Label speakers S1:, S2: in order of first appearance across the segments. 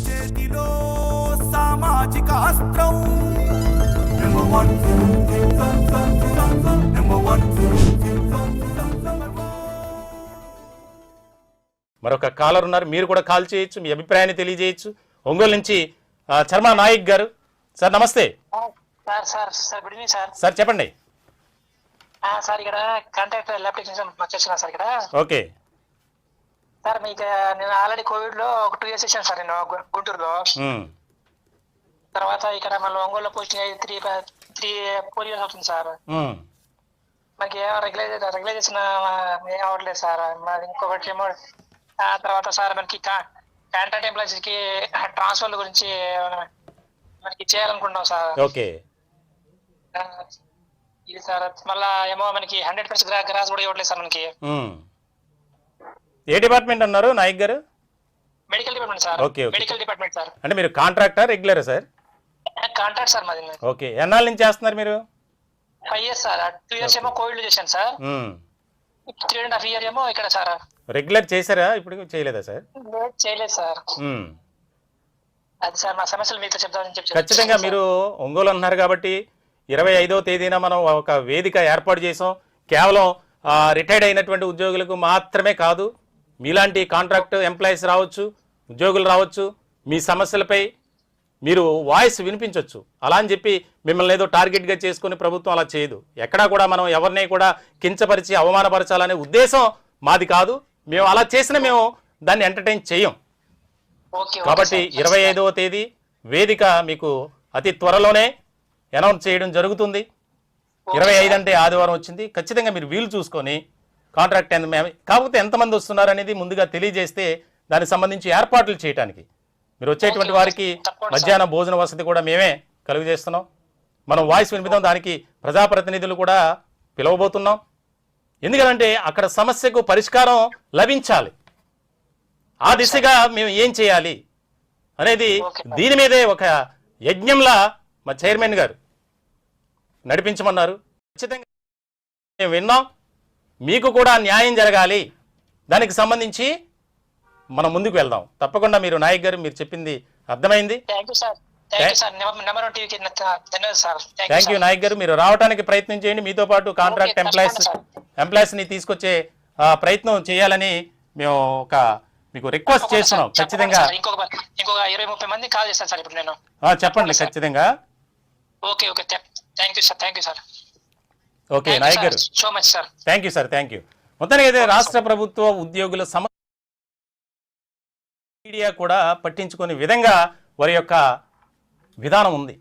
S1: చేతిలో సామాజిక అస్త్రం నెంబర్ వన్.
S2: మరొక కాలర్ ఉన్నారు, మీరు కూడా కాల్ చేయొచ్చు, మీ అభిప్రాయాన్ని తెలియజేయచ్చు. ఒంగోలు నుంచి చర్మా నాయక్ గారు. సార్ నమస్తే. సార్ చెప్పండి.
S3: సార్ ఇక్కడ కాంట్రాక్టర్ అప్లికేషన్ వచ్చేసిన సార్ ఇక్కడ.
S2: ఓకే
S3: సార్ మీకు నేను ఆల్రెడీ కోవిడ్ లో ఒక 2 years ఇచ్చాను సార్ నేను గుంటూరులో. తర్వాత ఇక్కడ మళ్ళీ ఒంగోలులో పోస్టింగ్ అయ్యి 4 years అవుతుంది సార్. మనకి రెగ్యులైజేషన్ ఏం అవ్వట్లేదు సార్. మరి ఇంకొకటి ఏమో తర్వాత సార్ మనకి కాంట్రాక్ట్ ఎంప్లాయీస్ కి ట్రాన్స్ఫర్ గురించి మనకి చేయాలనుకుంటున్నాం సార్.
S2: ఓకే
S3: ఇది సార్ మళ్ళా ఏమో మనకి 100% గ్రాస్ కూడా ఇవ్వట్లేదు సార్ మనకి.
S2: ఏ డిపార్ట్మెంట్ అన్నారు నాయక్ గారు?
S3: Medical department sir.
S2: Okay
S3: medical department sir.
S2: అంటే మీరు contractor regular sir?
S3: Contract sir మాది.
S2: ఓకే ఎన్నాళ్ళ నుంచి చేస్తున్నారు మీరు?
S3: 5 years సార్. 2 years ఏమో కోవిడ్ లో చేశాను సార్. 3.5 years ఏమో ఇక్కడ సార్.
S2: రెగ్యులర్ చేశారా? ఇప్పుడు చేయలేదా సార్?
S3: చేయలేదు సార్. అది సార్ మా సమస్యలు మీతో చెప్తామని చెప్పి.
S2: ఖచ్చితంగా మీరు ఒంగోలు అన్నారు కాబట్టి 25వ తేదీన మనం ఒక వేదిక ఏర్పాటు చేసాం. కేవలం రిటైర్డ్ అయినటువంటి ఉద్యోగులకు మాత్రమే కాదు, మీలాంటి కాంట్రాక్ట్ ఎంప్లాయీస్ రావచ్చు, ఉద్యోగులు రావచ్చు, మీ సమస్యలపై మీరు వాయిస్ వినిపించవచ్చు. అలా అని చెప్పి మిమ్మల్ని ఏదో టార్గెట్గా చేసుకుని ప్రభుత్వం అలా చేయదు. ఎక్కడా కూడా మనం ఎవరిని కూడా కించపరిచి అవమానపరచాలనే ఉద్దేశం మాది కాదు. మేము అలా చేసినా మేము దాన్ని ఎంటర్టైన్ చేయం. కాబట్టి 25వ తేదీ వేదిక మీకు అతి త్వరలోనే అనౌన్స్ చేయడం జరుగుతుంది. 25 అంటే ఆదివారం వచ్చింది. ఖచ్చితంగా మీరు వీలు చూసుకొని కాంట్రాక్ట్ కాకపోతే ఎంతమంది వస్తున్నారు అనేది ముందుగా తెలియజేస్తే దానికి సంబంధించి ఏర్పాట్లు చేయడానికి మీరు వచ్చేటువంటి వారికి మధ్యాహ్న భోజన వసతి కూడా మేమే కలుగజేస్తున్నాం. మనం వాయిస్ వినిపిద్దాం, దానికి ప్రజాప్రతినిధులు కూడా పిలవబోతున్నాం. ఎందుకంటే అక్కడ సమస్యకు పరిష్కారం లభించాలి. ఆ దిశగా మేము ఏం చేయాలి అనేది దీని మీదే ఒక యజ్ఞంలా మా చైర్మన్ గారు నడిపించమన్నారు. ఖచ్చితంగా మేము విన్నాం. మీకు కూడా న్యాయం జరగాలి, దానికి సంబంధించి మనం ముందుకు వెళ్దాం. తప్పకుండా మీరు నాయక్ గారు మీరు చెప్పింది అర్థమైంది. థ్యాంక్ యూ నాయక్ గారు. మీరు రావడానికి ప్రయత్నం చేయండి. మీతో పాటు కాంట్రాక్ట్ ఎంప్లాయీస్ని తీసుకొచ్చే ప్రయత్నం చేయాలని మేము ఒక మీకు రిక్వెస్ట్ చేస్తున్నాం. ఖచ్చితంగా
S3: ఇంకొక 20-30 మంది కాల్ చేస్తాను సార్ ఇప్పుడు నేను.
S2: చెప్పండి ఖచ్చితంగా.
S3: Okay thank you sir.
S2: Okay Nayak గారు
S3: so much sir.
S2: Thank you sir. Thank you. మొత్తానికి అయితే రాష్ట్ర ప్రభుత్వ ఉద్యోగుల మీడియా కూడా పట్టించుకునే విధంగా వారి యొక్క విధానం ఉంది.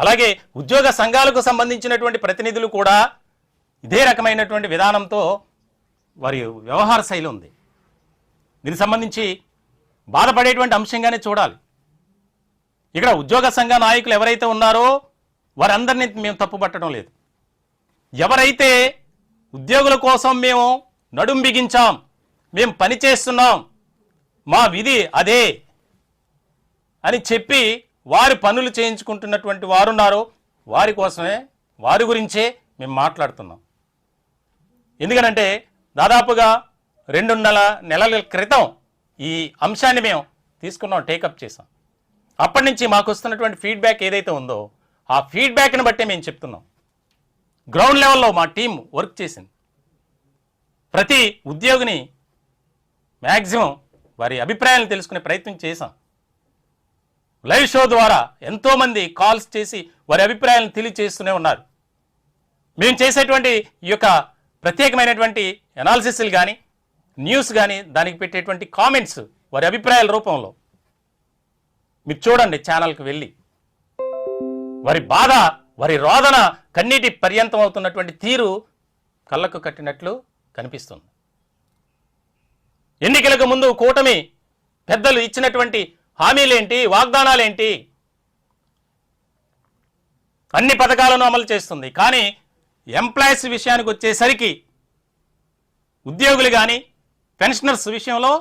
S2: అలాగే ఉద్యోగ సంఘాలకు సంబంధించినటువంటి ప్రతినిధులు కూడా ఇదే రకమైనటువంటి విధానంతో వారి వ్యవహార శైలి ఉంది. దీనికి సంబంధించి బాధపడేటువంటి అంశంగానే చూడాలి. ఇక్కడ ఉద్యోగ సంఘ నాయకులు ఎవరైతే ఉన్నారో వారందరినీ మేము తప్పు పట్టడం లేదు. ఎవరైతే ఉద్యోగుల కోసం మేము నడుం బిగించాం, మేము పని చేస్తున్నాం, మా విధి అదే అని చెప్పి వారి పనులు చేయించుకుంటున్నటువంటి వారున్నారో వారి కోసమే, వారి గురించే మేము మాట్లాడుతున్నాం. ఎందుకనంటే దాదాపుగా 2.5 నెలల క్రితం ఈ అంశాన్ని మేము తీసుకున్నాం, టేకప్ చేసాం. అప్పటి నుంచి మాకు వస్తున్నటువంటి ఫీడ్బ్యాక్ ఏదైతే ఉందో ఆ ఫీడ్బ్యాక్ని బట్టే మేము చెప్తున్నాం. గ్రౌండ్ లెవెల్లో మా టీం వర్క్ చేసింది. ప్రతి ఉద్యోగిని మ్యాక్సిమం వారి అభిప్రాయాలను తెలుసుకునే ప్రయత్నం చేశాం. లైవ్ షో ద్వారా ఎంతోమంది కాల్స్ చేసి వారి అభిప్రాయాలను తెలియజేస్తూనే ఉన్నారు. మేము చేసేటువంటి ఈ యొక్క ప్రత్యేకమైనటువంటి అనాలిసిస్లు కానీ న్యూస్ కానీ దానికి పెట్టేటువంటి కామెంట్స్ వారి అభిప్రాయాల రూపంలో మీరు చూడండి. ఛానల్కి వెళ్ళి వారి బాధ, వారి రోదన, కన్నీటి పర్యంతం అవుతున్నటువంటి తీరు కళ్ళకు కట్టినట్లు కనిపిస్తుంది. ఎన్నికలకు ముందు కూటమి పెద్దలు ఇచ్చినటువంటి హామీలేంటి, వాగ్దానాలేంటి, అన్ని పథకాలను అమలు చేస్తుంది. కానీ ఎంప్లాయీస్ విషయానికి వచ్చేసరికి ఉద్యోగులు కానీ పెన్షనర్స్ విషయంలో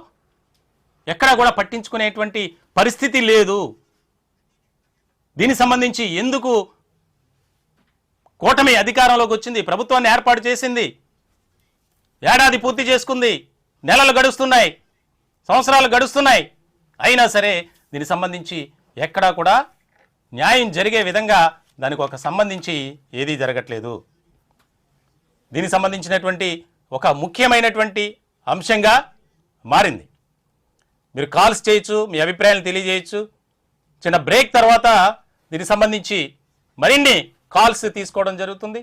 S2: ఎక్కడా కూడా పట్టించుకునేటువంటి పరిస్థితి లేదు. దీనికి సంబంధించి ఎందుకు కూటమి అధికారంలోకి వచ్చింది, ప్రభుత్వాన్ని ఏర్పాటు చేసింది, ఏడాది పూర్తి చేసుకుంది, నెలలు గడుస్తున్నాయి, సంవత్సరాలు గడుస్తున్నాయి, అయినా సరే దీనికి సంబంధించి ఎక్కడా కూడా న్యాయం జరిగే విధంగా దానికి ఒక సంబంధించి ఏదీ జరగట్లేదు. దీనికి సంబంధించినటువంటి ఒక ముఖ్యమైనటువంటి అంశంగా మారింది. మీరు కాల్స్ చేయొచ్చు, మీ అభిప్రాయాలు తెలియజేయచ్చు. చిన్న బ్రేక్ తర్వాత దీనికి సంబంధించి మరిన్ని కాల్స్ తీసుకోవడం జరుగుతుంది.